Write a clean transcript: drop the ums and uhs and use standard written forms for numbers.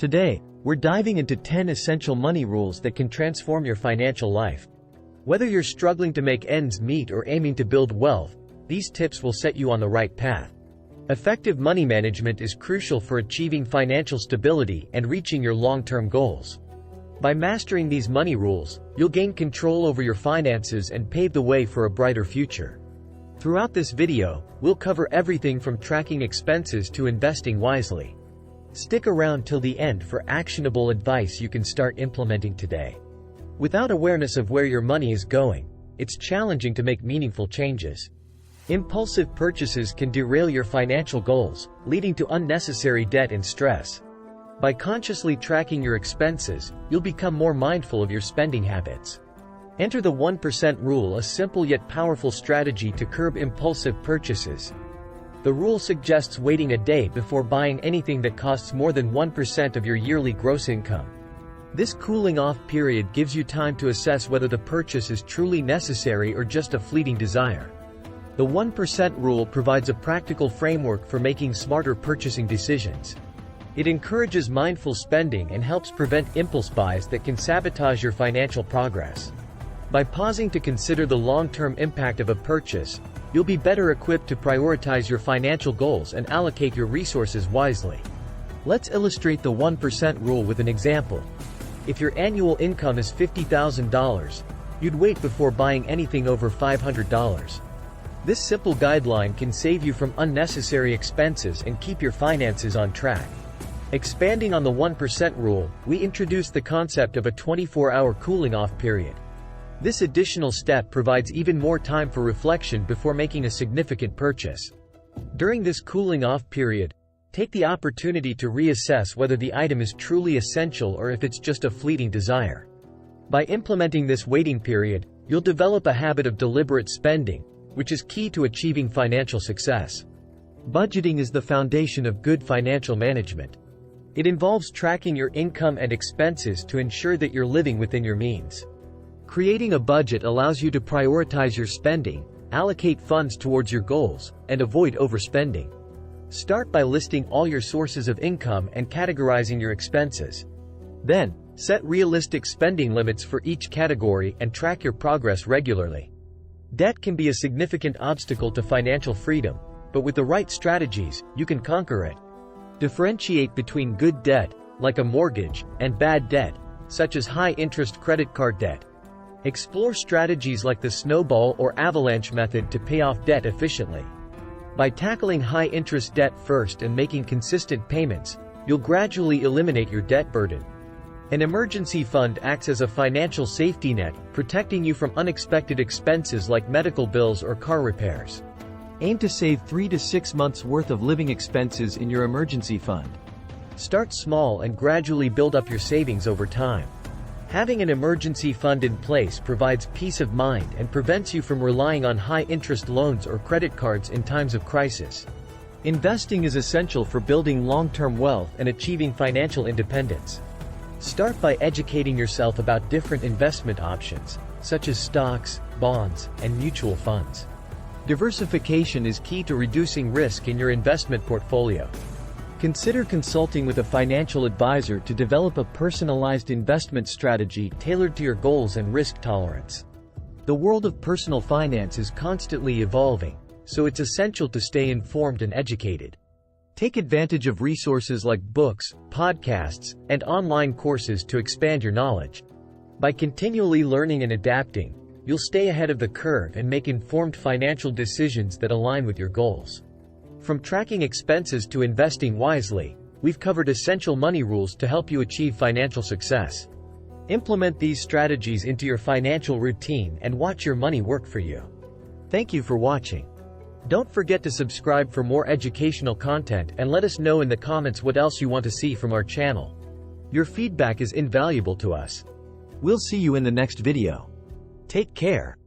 Today, we're diving into 10 essential money rules that can transform your financial life. Whether you're struggling to make ends meet or aiming to build wealth, these tips will set you on the right path. Effective money management is crucial for achieving financial stability and reaching your long-term goals. By mastering these money rules, you'll gain control over your finances and pave the way for a brighter future. Throughout this video, we'll cover everything from tracking expenses to investing wisely. Stick around till the end for actionable advice you can start implementing today. Without awareness of where your money is going, it's challenging to make meaningful changes. Impulsive purchases can derail your financial goals, leading to unnecessary debt and stress. By consciously tracking your expenses, you'll become more mindful of your spending habits. Enter the 1% rule, a simple yet powerful strategy to curb impulsive purchases. The rule suggests waiting a day before buying anything that costs more than 1% of your yearly gross income. This cooling-off period gives you time to assess whether the purchase is truly necessary or just a fleeting desire. The 1% rule provides a practical framework for making smarter purchasing decisions. It encourages mindful spending and helps prevent impulse buys that can sabotage your financial progress. By pausing to consider the long-term impact of a purchase, you'll be better equipped to prioritize your financial goals and allocate your resources wisely. Let's illustrate the 1% rule with an example. If your annual income is $50,000, you'd wait before buying anything over $500. This simple guideline can save you from unnecessary expenses and keep your finances on track. Expanding on the 1% rule, we introduce the concept of a 24-hour cooling-off period. This additional step provides even more time for reflection before making a significant purchase. During this cooling-off period, take the opportunity to reassess whether the item is truly essential or if it's just a fleeting desire. By implementing this waiting period, you'll develop a habit of deliberate spending, which is key to achieving financial success. Budgeting is the foundation of good financial management. It involves tracking your income and expenses to ensure that you're living within your means. Creating a budget allows you to prioritize your spending, allocate funds towards your goals, and avoid overspending. Start by listing all your sources of income and categorizing your expenses. Then, set realistic spending limits for each category and track your progress regularly. Debt can be a significant obstacle to financial freedom, but with the right strategies, you can conquer it. Differentiate between good debt, like a mortgage, and bad debt, such as high-interest credit card debt. Explore strategies like the snowball or avalanche method to pay off debt efficiently. By tackling high-interest debt first and making consistent payments, you'll gradually eliminate your debt burden. An emergency fund acts as a financial safety net, protecting you from unexpected expenses like medical bills or car repairs. Aim to save 3 to 6 months' worth of living expenses in your emergency fund. Start small and gradually build up your savings over time. Having an emergency fund in place provides peace of mind and prevents you from relying on high-interest loans or credit cards in times of crisis. Investing is essential for building long-term wealth and achieving financial independence. Start by educating yourself about different investment options, such as stocks, bonds, and mutual funds. Diversification is key to reducing risk in your investment portfolio. Consider consulting with a financial advisor to develop a personalized investment strategy tailored to your goals and risk tolerance. The world of personal finance is constantly evolving, so it's essential to stay informed and educated. Take advantage of resources like books, podcasts, and online courses to expand your knowledge. By continually learning and adapting, you'll stay ahead of the curve and make informed financial decisions that align with your goals. From tracking expenses to investing wisely, we've covered essential money rules to help you achieve financial success. Implement these strategies into your financial routine and watch your money work for you. Thank you for watching. Don't forget to subscribe for more educational content and let us know in the comments what else you want to see from our channel. Your feedback is invaluable to us. We'll see you in the next video. Take care.